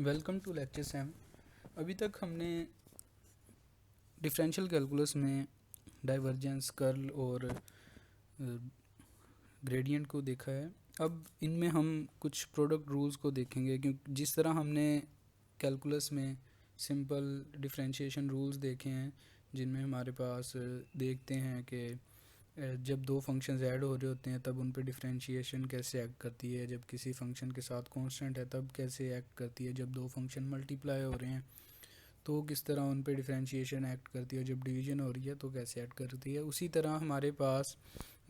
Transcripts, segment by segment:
Welcome to lecture 7। अभी तक हमने डिफरेंशियल कैलकुलस में डाइवर्जेंस, कर्ल और ग्रेडियंट को देखा है। अब इनमें हम कुछ प्रोडक्ट रूल्स को देखेंगे, क्योंकि जिस तरह हमने कैलकुलस में सिंपल डिफरेंशिएशन रूल्स देखे हैं, जिनमें हमारे पास देखते हैं कि जब दो फंक्शंस ऐड हो रहे होते हैं तब उन पे डिफरेंशिएशन कैसे एक्ट करती है, जब किसी फंक्शन के साथ कांस्टेंट है तब कैसे एक्ट करती है, जब दो फंक्शन मल्टीप्लाई हो रहे हैं तो किस तरह उन पे डिफरेंशिएशन एक्ट करती है, जब डिवीजन हो रही है तो कैसे एक्ट करती है। उसी तरह हमारे पास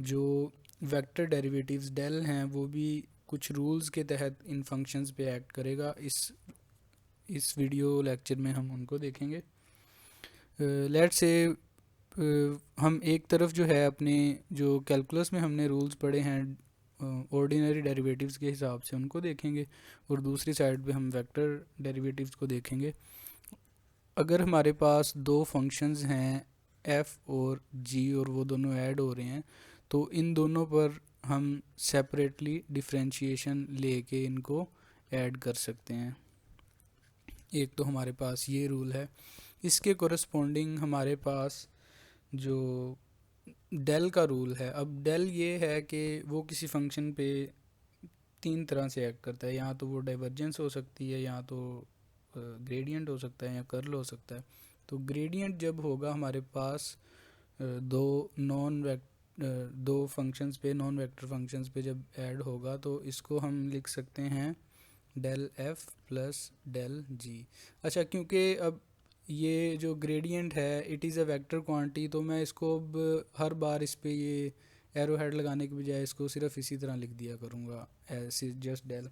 जो वेक्टर डेरिवेटिव्स डेल हैं वो भी कुछ रूल्स के तहत इन फंक्शंस पे एक्ट करेगा। इस वीडियो लेक्चर में हम उनको देखेंगे। लेट्स से हम एक तरफ जो है अपने जो कैलकुलस में हमने रूल्स पढ़े हैं ऑर्डिनरी डेरिवेटिव्स के हिसाब से उनको देखेंगे, और दूसरी साइड पे हम वेक्टर डेरिवेटिव्स को देखेंगे। अगर हमारे पास दो फंक्शंस हैं f और g और वो दोनों ऐड हो रहे हैं तो इन दोनों पर हम सेपरेटली डिफरेंशिएशन लेके इनको ऐड कर सकते हैं। एक तो हमारे पास ये रूल है। इसके कोरस्पॉन्डिंग हमारे पास जो डेल का रूल है, अब डेल ये है कि वो किसी फंक्शन पे तीन तरह से एक्ट करता है। यहाँ तो वो डाइवर्जेंस हो सकती है, यहाँ तो ग्रेडियंट हो सकता है, या कर्ल हो सकता है। तो ग्रेडियंट जब होगा हमारे पास दो फंक्शंस पे, नॉन वेक्टर फंक्शंस पे जब ऐड होगा तो इसको हम लिख सकते हैं डेल एफ प्लस डेल जी। अच्छा, क्योंकि अब ये जो ग्रेडियंट है it is a vector quantity, तो मैं इसको अब हर बार इस पे ये एरो हेड लगाने के बजाय इसको सिर्फ इसी तरह लिख दिया करूँगा, ऐसे जस्ट डेल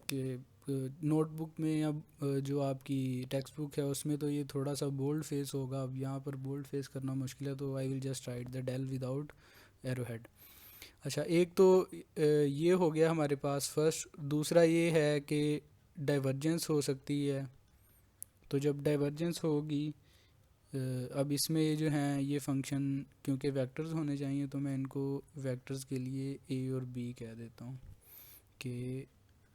के। नोटबुक में या जो आपकी टेक्स्ट बुक है उसमें तो ये थोड़ा सा बोल्ड फेस होगा, अब यहाँ पर बोल्ड फेस करना मुश्किल है, तो I will just write the del without arrow head. अच्छा, एक तो ये हो गया हमारे पास फर्स्ट। दूसरा ये है कि डाइवर्जेंस हो सकती है, तो जब डाइवर्जेंस होगी अब इसमें ये जो हैं ये फंक्शन क्योंकि वेक्टर्स होने चाहिए तो मैं इनको वेक्टर्स के लिए ए और बी कह देता हूँ कि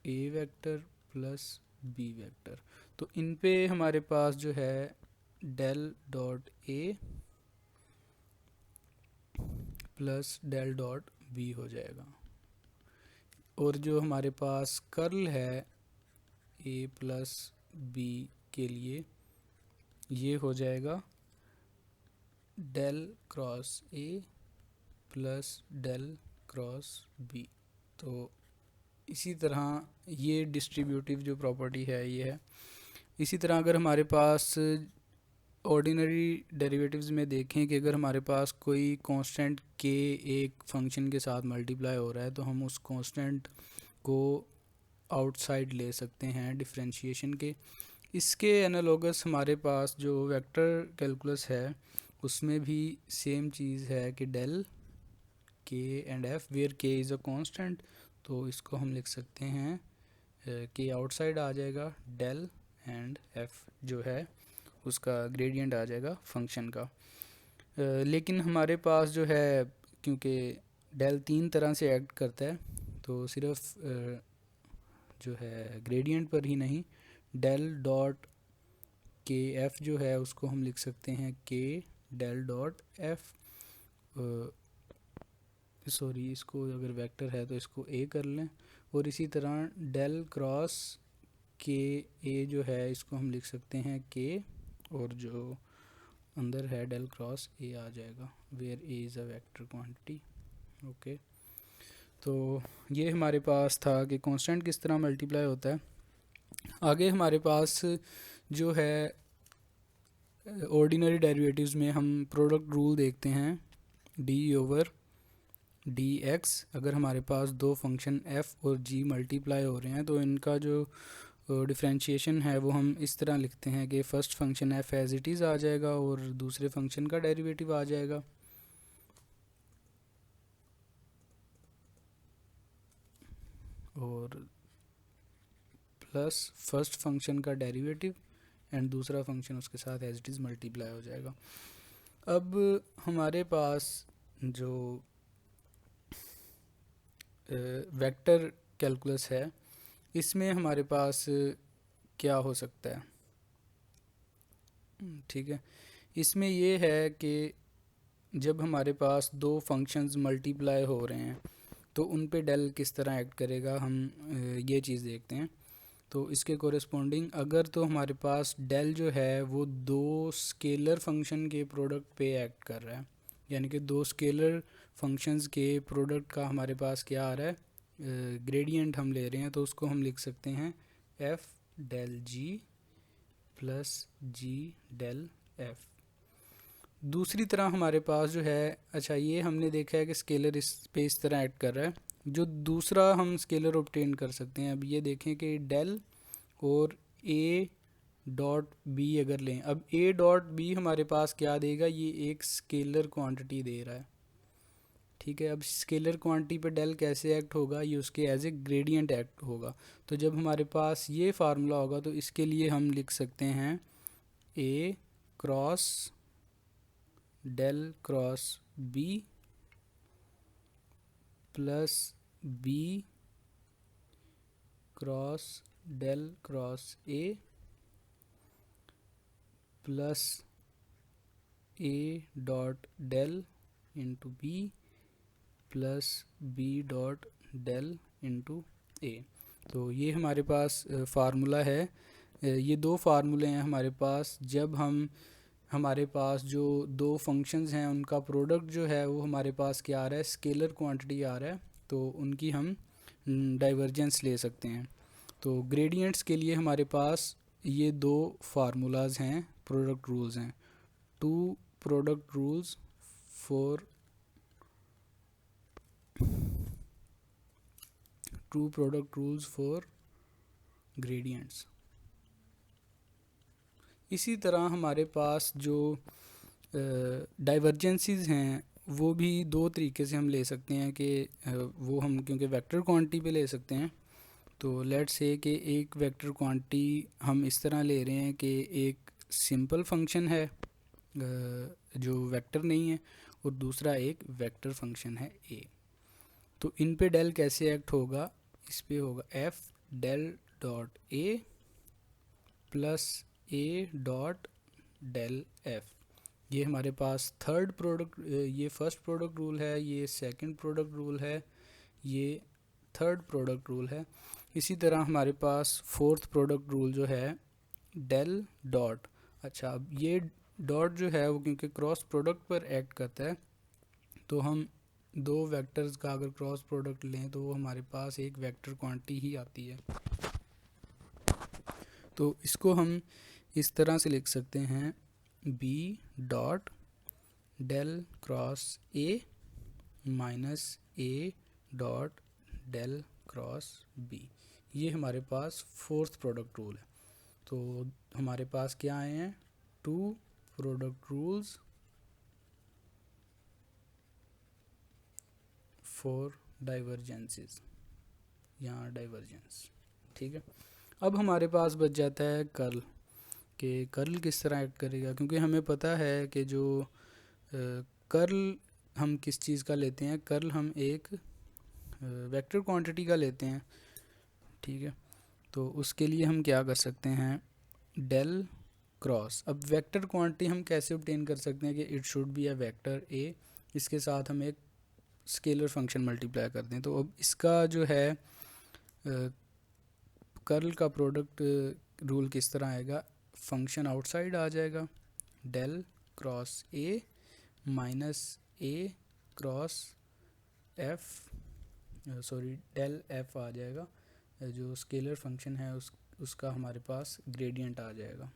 A vector plus B vector. तो इन पे हमारे पास जो है del dot A plus del dot B हो जाएगा, और जो हमारे पास कर्ल है ए प्लस बी के लिए ये हो जाएगा del cross A plus del cross B. तो इसी तरह ये डिस्ट्रीब्यूटिव जो प्रॉपर्टी है ये है। इसी तरह अगर हमारे पास ऑर्डिनरी डेरिवेटिव्स में देखें कि अगर हमारे पास कोई कांस्टेंट के एक फंक्शन के साथ मल्टीप्लाई हो रहा है तो हम उस कांस्टेंट को आउटसाइड ले सकते हैं डिफरेंशिएशन के। इसके एनालोगस हमारे पास जो वेक्टर कैलकुलस है उसमें भी सेम चीज़ है कि डेल के एंड एफ वेयर के इज़ अ कांस्टेंट, तो इसको हम लिख सकते हैं के आउटसाइड आ जाएगा, डेल एंड एफ जो है उसका ग्रेडियंट आ जाएगा फंक्शन का। लेकिन हमारे पास जो है क्योंकि डेल तीन तरह से एक्ट करता है तो सिर्फ जो है ग्रेडियंट पर ही नहीं, डेल डॉट के एफ जो है उसको हम लिख सकते हैं के डेल डॉट एफ। सॉरी, इसको अगर वेक्टर है तो इसको ए कर लें, और इसी तरह डेल क्रॉस के ए जो है इसको हम लिख सकते हैं के, और जो अंदर है डेल क्रॉस ए आ जाएगा where A is a vector quantity. Okay, तो ये हमारे पास था कि कांस्टेंट किस तरह मल्टीप्लाई होता है। आगे हमारे पास जो है ऑर्डिनरी डेरिवेटिव्स में हम प्रोडक्ट रूल देखते हैं, डी ओवर डी एक्स। अगर हमारे पास दो फंक्शन f और g मल्टीप्लाई हो रहे हैं तो इनका जो डिफरेंशिएशन है वो हम इस तरह लिखते हैं कि first function f as it is आ जाएगा और दूसरे फंक्शन का डेरिवेटिव आ जाएगा, और प्लस फर्स्ट फंक्शन का डेरिवेटिव एंड दूसरा फंक्शन उसके साथ एज इट इज़ मल्टीप्लाई हो जाएगा। अब हमारे पास जो वेक्टर कैलकुलस है इसमें हमारे पास क्या हो सकता है। ठीक है, इसमें ये है कि जब हमारे पास दो फंक्शंस मल्टीप्लाई हो रहे हैं तो उन पे डेल किस तरह एक्ट करेगा, हम ये चीज़ देखते हैं। तो इसके कोरेस्पोंडिंग अगर तो हमारे पास डेल जो है वो दो स्केलर फंक्शन के प्रोडक्ट पे एक्ट कर रहा है, यानी कि दो स्केलर फंक्शंस के प्रोडक्ट का हमारे पास क्या आ रहा है, ग्रेडियंट हम ले रहे हैं, तो उसको हम लिख सकते हैं एफ डेल जी प्लस जी डेल एफ। दूसरी तरह हमारे पास जो है, अच्छा ये हमने देखा है कि स्केलर इस पे इस तरह ऐड कर रहा है। जो दूसरा हम स्केलर ऑब्टेन कर सकते हैं, अब ये देखें कि डेल और ए डॉट बी अगर लें, अब ए डॉट बी हमारे पास क्या देगा, ये एक स्केलर क्वांटिटी दे रहा है। ठीक है, अब स्केलर क्वांटिटी पे डेल कैसे एक्ट होगा, ये उसके एज ए ग्रेडियंट एक्ट होगा। तो जब हमारे पास ये फार्मूला होगा तो इसके लिए हम लिख सकते हैं A cross del cross B plus B cross del cross A plus A dot del into B plus B dot del into A. तो ये हमारे पास फार्मूला है। ये दो फार्मूले हैं हमारे पास, जब हमारे पास जो दो फंक्शंस हैं उनका प्रोडक्ट जो है वो हमारे पास क्या आ रहा है, स्केलर क्वांटिटी आ रहा है, तो उनकी हम डाइवर्जेंस ले सकते हैं। तो ग्रेडियंट्स के लिए हमारे पास ये दो फार्मूलाज हैं, प्रोडक्ट रूल्स हैं, two product rules for gradients. इसी तरह हमारे पास जो डाइवर्जेंसीज हैं वो भी दो तरीके से हम ले सकते हैं कि वो हम क्योंकि वेक्टर क्वांटिटी पे ले सकते हैं। तो लेट्स से कि एक वेक्टर क्वांटिटी हम इस तरह ले रहे हैं कि एक सिंपल फंक्शन है जो वेक्टर नहीं है, और दूसरा एक वेक्टर फंक्शन है ए। तो इन पे डेल कैसे एक्ट होगा, इस पे होगा F del dot A plus A dot del F. ये हमारे पास थर्ड प्रोडक्ट, ये फर्स्ट प्रोडक्ट रूल है, ये सेकंड प्रोडक्ट रूल है, ये थर्ड प्रोडक्ट रूल है। इसी तरह हमारे पास फोर्थ प्रोडक्ट रूल जो है डेल डॉट, अच्छा अब ये डॉट जो है वो क्योंकि क्रॉस प्रोडक्ट पर एक्ट करता है, तो हम दो वेक्टर्स का अगर क्रॉस प्रोडक्ट लें तो वो हमारे पास एक वेक्टर क्वांटिटी ही आती है। तो इसको हम इस तरह से लिख सकते हैं B dot del cross A minus A dot del cross B. ये हमारे पास फोर्थ प्रोडक्ट रूल है। तो हमारे पास क्या आए हैं, two product rules for divergences, यहाँ डाइवर्जेंस। ठीक है, अब हमारे पास बच जाता है कर्ल, कि कर्ल किस तरह ऐड करेगा, क्योंकि हमें पता है कि जो कर्ल हम किस चीज़ का लेते हैं, कर्ल हम एक वेक्टर क्वांटिटी का लेते हैं। ठीक है, तो उसके लिए हम क्या कर सकते हैं, डेल क्रॉस, अब वेक्टर क्वांटिटी हम कैसे ऑब्टेन कर सकते हैं कि it should be a vector A, इसके साथ हम एक स्केलर फंक्शन मल्टीप्लाई करते हैं। तो अब इसका जो है कर्ल का प्रोडक्ट रूल किस तरह आएगा, फंक्शन आउटसाइड आ जाएगा, del cross A minus A cross F, sorry del F आ जाएगा, जो स्केलर फंक्शन है उसका हमारे पास ग्रेडियंट आ जाएगा।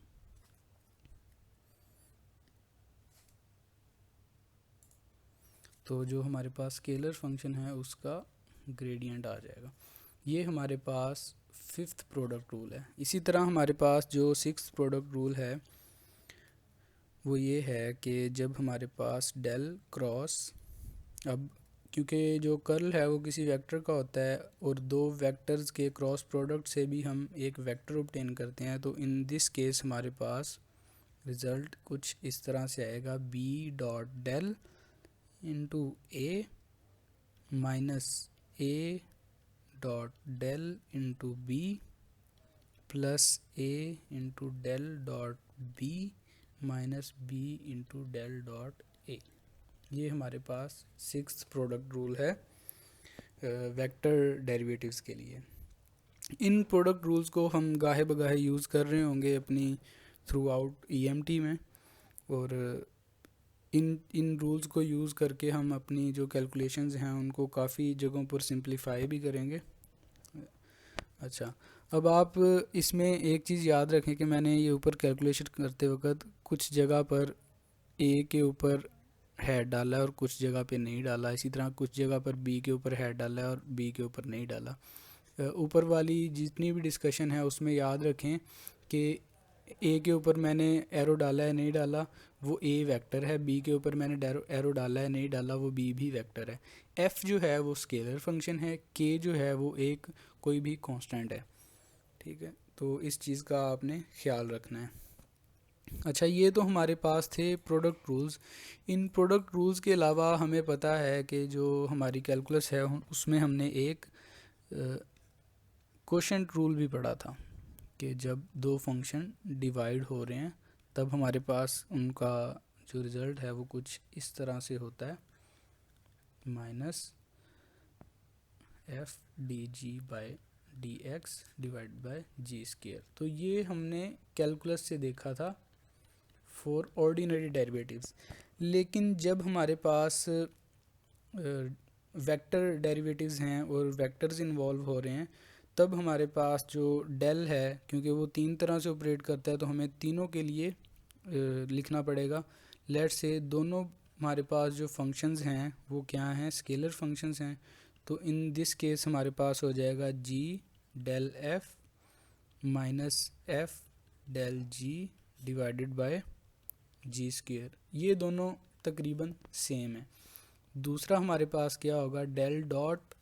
तो जो हमारे पास स्केलर फंक्शन है उसका ग्रेडियंट आ जाएगा। ये हमारे पास फिफ्थ प्रोडक्ट रूल है। इसी तरह हमारे पास जो सिक्स्थ प्रोडक्ट रूल है वो ये है कि जब हमारे पास डेल क्रॉस, अब क्योंकि जो कर्ल है वो किसी वेक्टर का होता है और दो वेक्टर्स के क्रॉस प्रोडक्ट से भी हम एक वेक्टर ऑब्टेन करते हैं, तो इन दिस केस हमारे पास रिज़ल्ट कुछ इस तरह से आएगा, B dot del into A minus A dot del into B plus A into del dot B minus B into del dot A. ये हमारे पास सिक्स्थ प्रोडक्ट रूल है वेक्टर डेरिवेटिव्स के लिए। इन प्रोडक्ट रूल्स को हम गाहे बगाहे यूज़ कर रहे होंगे अपनी थ्रू आउट ईएमटी में, और इन रूल्स को यूज़ करके हम अपनी जो कैलकुलेशंस हैं उनको काफ़ी जगहों पर सिंप्लीफाई भी करेंगे। अच्छा, अब आप इसमें एक चीज़ याद रखें कि मैंने ये ऊपर कैलकुलेशन करते वक्त कुछ जगह पर ए के ऊपर हेड डाला है और कुछ जगह पे नहीं डाला, इसी तरह कुछ जगह पर बी के ऊपर हेड डाला है और बी के ऊपर नहीं डाला। ऊपर वाली जितनी भी डिस्कशन है उसमें याद रखें कि ए के ऊपर मैंने एरो डाला है नहीं डाला वो ए वेक्टर है, बी के ऊपर मैंने एरो डाला है नहीं डाला वो बी भी वेक्टर है। एफ जो है वो स्केलर फंक्शन है, के जो है वो एक कोई भी कांस्टेंट है। ठीक है, तो इस चीज़ का आपने ख्याल रखना है। अच्छा, ये तो हमारे पास थे प्रोडक्ट रूल्स। इन प्रोडक्ट रूल्स के अलावा हमें पता है कि जो हमारी कैलकुलस है उसमें हमने एक कोशेंट रूल भी पढ़ा था कि जब दो फंक्शन डिवाइड हो रहे हैं तब हमारे पास उनका जो रिज़ल्ट है वो कुछ इस तरह से होता है, minus F D G by D X divide by G square. तो ये हमने कैलकुलस से देखा था फॉर ऑर्डिनरी डेरिवेटिव्स। लेकिन जब हमारे पास वेक्टर डेरिवेटिव्स हैं और वेक्टर्स इन्वॉल्व हो रहे हैं तब हमारे पास जो डेल है, क्योंकि वो तीन तरह से ऑपरेट करता है तो हमें तीनों के लिए लिखना पड़ेगा। लेट्स से दोनों हमारे पास जो फंक्शंस हैं वो क्या हैं, स्केलर फंक्शंस हैं। तो इन दिस केस हमारे पास हो जाएगा G del F minus F del G divided by G square. ये दोनों तकरीबन सेम है। दूसरा हमारे पास क्या होगा, डेल डॉट।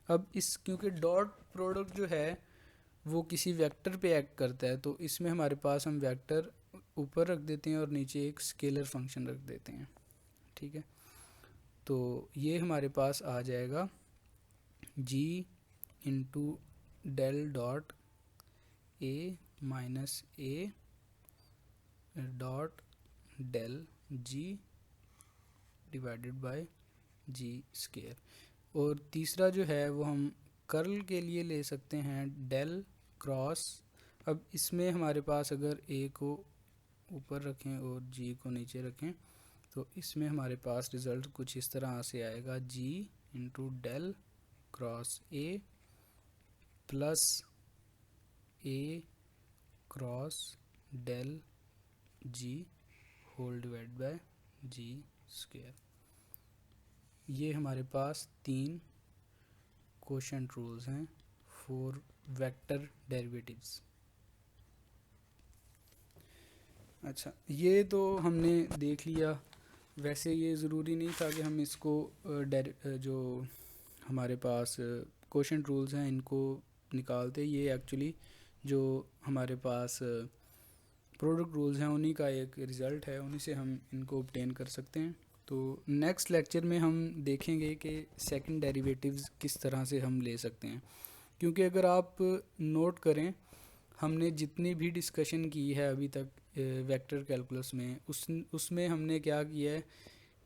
अब इस क्योंकि डॉट प्रोडक्ट जो है वो किसी वेक्टर पे एक्ट करता है तो इसमें हमारे पास हम वेक्टर ऊपर रख देते हैं और नीचे एक स्केलर फंक्शन रख देते हैं। ठीक है, तो ये हमारे पास आ जाएगा G into del dot A minus A dot del G divided by G square. और तीसरा जो है वो हम कर्ल के लिए ले सकते हैं डेल क्रॉस। अब इसमें हमारे पास अगर ए को ऊपर रखें और जी को नीचे रखें तो इसमें हमारे पास रिज़ल्ट कुछ इस तरह से आएगा, G into del cross A plus A cross del G whole divide by G square. ये हमारे पास तीन कोशेंट रूल्स हैं फॉर वेक्टर डेरिवेटिव्स। अच्छा, ये तो हमने देख लिया। वैसे ये ज़रूरी नहीं था कि हम इसको जो हमारे पास कोशेंट रूल्स हैं इनको निकालते। ये एक्चुअली जो हमारे पास प्रोडक्ट रूल्स हैं उन्हीं का एक रिज़ल्ट है, उन्हीं से हम इनको ऑब्टेन कर सकते हैं। तो नेक्स्ट लेक्चर में हम देखेंगे कि सेकंड डेरिवेटिव्स किस तरह से हम ले सकते हैं। क्योंकि अगर आप नोट करें हमने जितनी भी डिस्कशन की है अभी तक वेक्टर कैलकुलस में उसमें हमने क्या किया है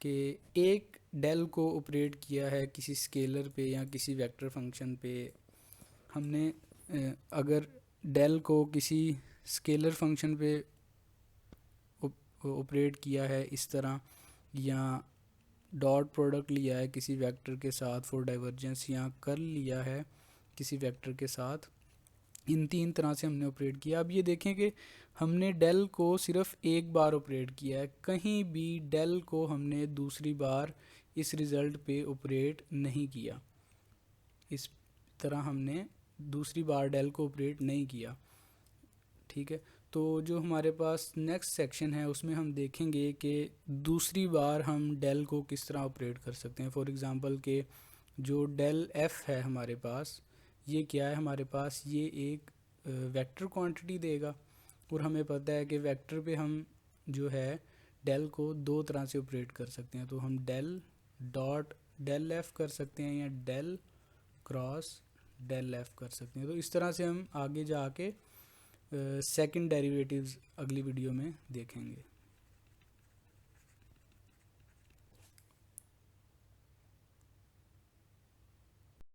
कि एक डेल को ऑपरेट किया है किसी स्केलर पे या किसी वेक्टर फंक्शन पे। हमने अगर डेल को किसी स्केलर फंक्शन पे ऑपरेट किया है इस तरह, या डॉट प्रोडक्ट लिया है किसी वेक्टर के साथ फॉर डाइवर्जेंस, या कर्ल लिया है किसी वेक्टर के साथ, इन तीन तरह से हमने ऑपरेट किया। अब ये देखें कि हमने डेल को सिर्फ एक बार ऑपरेट किया है, कहीं भी डेल को हमने दूसरी बार इस रिज़ल्ट पे ऑपरेट नहीं किया। इस तरह हमने दूसरी बार डेल को ऑपरेट नहीं किया। ठीक है, तो जो हमारे पास नेक्स्ट सेक्शन है उसमें हम देखेंगे कि दूसरी बार हम डेल को किस तरह ऑपरेट कर सकते हैं। फॉर एग्ज़ाम्पल के जो डेल एफ है हमारे पास, ये क्या है हमारे पास, ये एक वेक्टर क्वांटिटी देगा और हमें पता है कि वेक्टर पे हम जो है डेल को दो तरह से ऑपरेट कर सकते हैं। तो हम डेल डॉट डेल एफ कर सकते हैं या डेल क्रॉस डेल एफ कर सकते हैं। तो इस तरह से हम आगे जाके सेकंड डेरिवेटिव्स अगली वीडियो में देखेंगे।